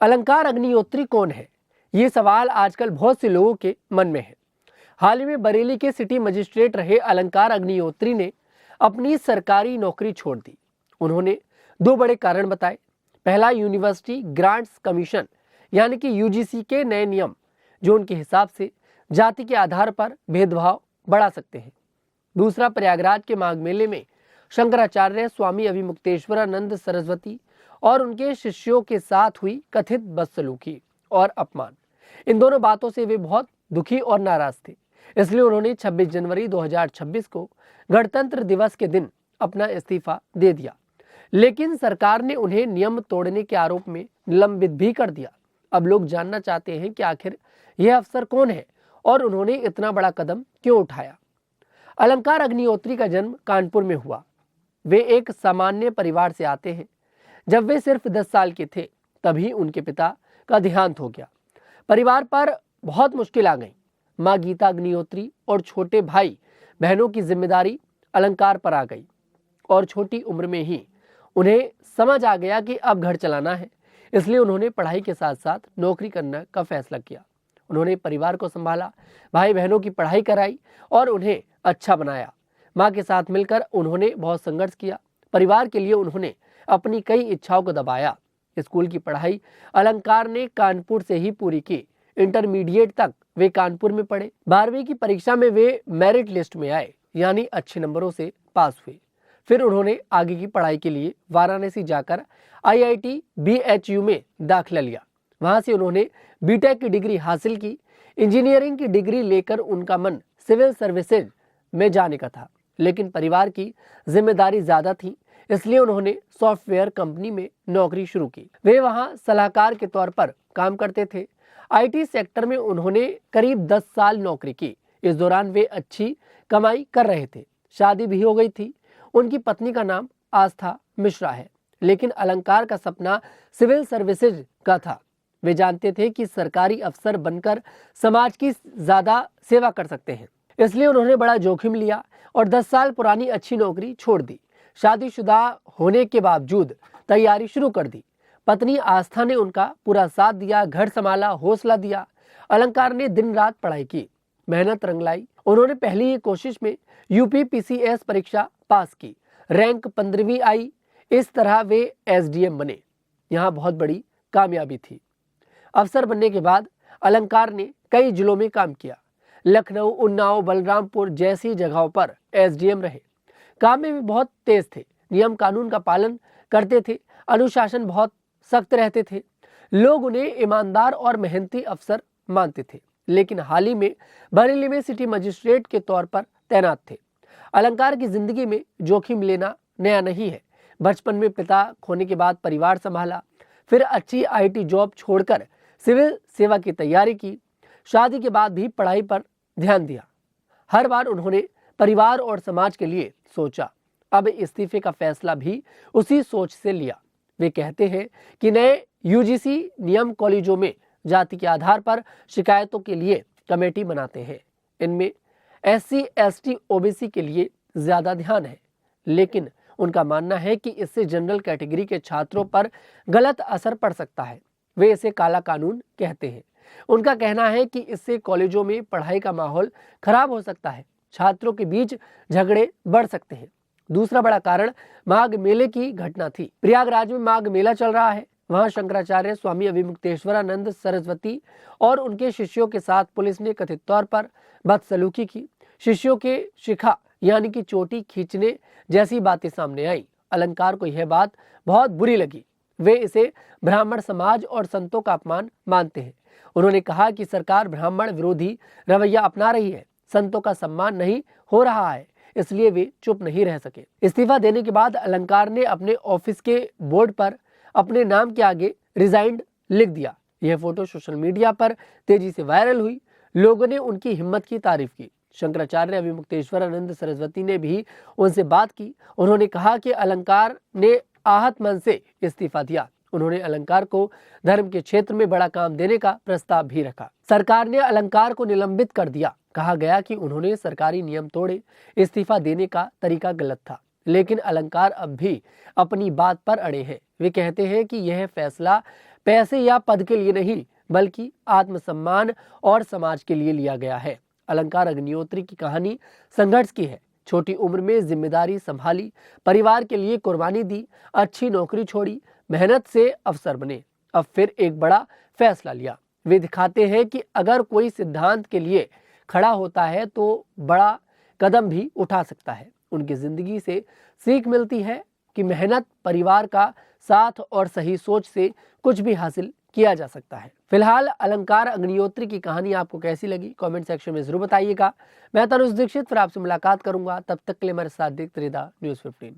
अलंकार अग्निहोत्री कौन है? ये सवाल आजकल बहुत से लोगों के मन में है। हाल ही में बरेली के सिटी मजिस्ट्रेट रहे अलंकार अग्निहोत्री ने अपनी सरकारी नौकरी छोड़ दी। उन्होंने दो बड़े कारण बताए। पहला, यूनिवर्सिटी ग्रांट्स कमीशन यानी कि यूजीसी के नए नियम जो उनके हिसाब से जाति के आधार पर भेदभाव बढ़ा सकते हैं। दूसरा, प्रयागराज के माघ मेले में शंकराचार्य स्वामी अभिमुक्तेश्वरानंद सरस्वती और उनके शिष्यों के साथ हुई कथित बदसलूकी और अपमान। इन दोनों बातों से वे बहुत दुखी और नाराज थे। इसलिए उन्होंने 26 जनवरी 2026 को गणतंत्र दिवस के दिन अपना इस्तीफा दे दिया, लेकिन सरकार ने उन्हें नियम तोड़ने के आरोप में निलंबित भी कर दिया। अब लोग जानना चाहते हैं कि आखिर यह अफसर कौन है और उन्होंने इतना बड़ा कदम क्यों उठाया। अलंकार अग्निहोत्री का जन्म कानपुर में हुआ। वे एक सामान्य परिवार से आते हैं। जब वे सिर्फ 10 साल के थे तभी उनके पिता का देहांत हो गया। परिवार पर बहुत मुश्किल आ गई। माँ गीता अग्निहोत्री और छोटे भाई बहनों की जिम्मेदारी अलंकार पर आ गई और छोटी उम्र में ही उन्हें समझ आ गया कि अब घर चलाना है। इसलिए उन्होंने पढ़ाई के साथ साथ नौकरी करने का फैसला किया। उन्होंने परिवार को संभाला, भाई बहनों की पढ़ाई कराई और उन्हें अच्छा बनाया। माँ के साथ मिलकर उन्होंने बहुत संघर्ष किया। परिवार के लिए उन्होंने अपनी कई इच्छाओं को दबाया। स्कूल की पढ़ाई अलंकार ने कानपुर से ही पूरी की। इंटरमीडिएट तक वे कानपुर में पढ़े। 12वीं की परीक्षा में वे मेरिट लिस्ट में आए, यानी अच्छे नंबरों से पास हुए। फिर उन्होंने आगे की पढ़ाई के लिए वाराणसी जाकर IIT BHU में दाखिला लिया। वहां से उन्होंने बीटेक की डिग्री हासिल की। इंजीनियरिंग की डिग्री लेकर उनका मन सिविल सर्विसेज में जाने का था, लेकिन परिवार की जिम्मेदारी ज्यादा थी, इसलिए उन्होंने सॉफ्टवेयर कंपनी में नौकरी शुरू की। वे वहां सलाहकार के तौर पर काम करते थे। IT सेक्टर में उन्होंने करीब 10 साल नौकरी की। इस दौरान वे अच्छी कमाई कर रहे थे। शादी भी हो गई थी। उनकी पत्नी का नाम आस्था मिश्रा है, लेकिन अलंकार का सपना सिविल सर्विसेज का था। वे जानते थे कि सरकारी अफसर बनकर समाज की ज्यादा सेवा कर सकते हैं, इसलिए उन्होंने बड़ा जोखिम लिया और 10 साल पुरानी अच्छी नौकरी छोड़ दी। शादीशुदा होने के बावजूद तैयारी शुरू कर दी। पत्नी आस्था ने उनका पूरा साथ दिया, घर संभाला, हौसला दिया। अलंकार ने दिन रात पढ़ाई की, मेहनत रंग लाई। उन्होंने पहली ही कोशिश में UP PCS परीक्षा पास की। रैंक 15वीं आई। इस तरह वे SDM बने। यहाँ बहुत बड़ी कामयाबी थी। अफसर बनने के बाद अलंकार ने कई जिलों में काम किया। लखनऊ, उन्नाव, बलरामपुर जैसी जगहों पर SDM रहे। काम में भी बहुत तेज थे, नियम कानून का पालन करते थे, अनुशासन बहुत सख्त रहते थे। लोग उन्हें ईमानदार और मेहनती अफसर मानते थे। लेकिन हाल ही में बरेली में सिटी मजिस्ट्रेट के तौर पर तैनात थे। अलंकार की जिंदगी में जोखिम लेना नया नहीं है। बचपन में पिता खोने के बाद परिवार संभाला, फिर अच्छी IT जॉब छोड़कर सिविल सेवा की तैयारी की। शादी के बाद भी पढ़ाई पर ध्यान दिया। हर बार उन्होंने परिवार और समाज के लिए सोचा। अब इस्तीफे का फैसला भी उसी सोच से लिया। वे कहते हैं कि नए UGC नियम कॉलेजों में जाति के आधार पर शिकायतों के लिए कमेटी बनाते हैं। इनमें SC ST OBC के लिए ज्यादा ध्यान है, लेकिन उनका मानना है कि इससे जनरल कैटेगरी के छात्रों पर गलत असर पड़ सकता है। वे इसे काला कानून कहते हैं। उनका कहना है कि इससे कॉलेजों में पढ़ाई का माहौल खराब हो सकता है, छात्रों के बीच झगड़े बढ़ सकते हैं। दूसरा बड़ा कारण माघ मेले की घटना थी। प्रयागराज में माघ मेला चल रहा है। वहां शंकराचार्य स्वामी अभिमुक्तेश्वरानंद सरस्वती और उनके शिष्यों के साथ पुलिस ने कथित तौर पर बदसलूकी की। शिष्यों के शिखा यानी कि चोटी खींचने जैसी बातें सामने आई। अलंकार को यह बात बहुत बुरी लगी। वे इसे ब्राह्मण समाज और संतों का अपमान मानते हैं। उन्होंने कहा कि सरकार ब्राह्मण विरोधी रवैया अपना रही है, संतों का सम्मान नहीं हो रहा है, इसलिए वे चुप नहीं रह सके। इस्तीफा देने के बाद अलंकार ने अपने ऑफिस के बोर्ड पर अपने नाम के आगे रिजाइंड लिख दिया। यह फोटो सोशल मीडिया पर तेजी से वायरल हुई। लोगों ने उनकी हिम्मत की तारीफ की। शंकराचार्य अभिमुक्तेश्वरानंद सरस्वती ने भी उनसे बात की। उन्होंने कहा कि अलंकार ने आहत मन से इस्तीफा दिया। उन्होंने अलंकार को धर्म के क्षेत्र में बड़ा काम देने का प्रस्ताव भी रखा। सरकार ने अलंकार को निलंबित कर दिया। कहा गया कि उन्होंने सरकारी नियम तोड़े, इस्तीफा देने का तरीका गलत था। लेकिन अलंकार अब भी अपनी बात पर अड़े हैं। वे कहते हैं कि यह फैसला पैसे या पद के लिए नहीं बल्कि आत्मसम्मान और समाज के लिए लिया गया है। अलंकार अग्निहोत्री की कहानी संघर्ष की है। छोटी उम्र में जिम्मेदारी संभाली, परिवार के लिए कुर्बानी दी, अच्छी नौकरी छोड़ी, मेहनत से अफसर बने, अब फिर एक बड़ा फैसला लिया। वे दिखाते हैं कि अगर कोई सिद्धांत के लिए खड़ा होता है तो बड़ा कदम भी उठा सकता है। उनकी जिंदगी से सीख मिलती है कि मेहनत, परिवार का साथ और सही सोच से कुछ भी हासिल किया जा सकता है। फिलहाल अलंकार अग्निहोत्री की कहानी आपको कैसी लगी, कमेंट सेक्शन में जरूर बताइएगा। मैं तनुज दीक्षित फिर आपसे मुलाकात करूंगा, तब तक के लिए मेरे साथ देखते रहिए न्यूज़ 15।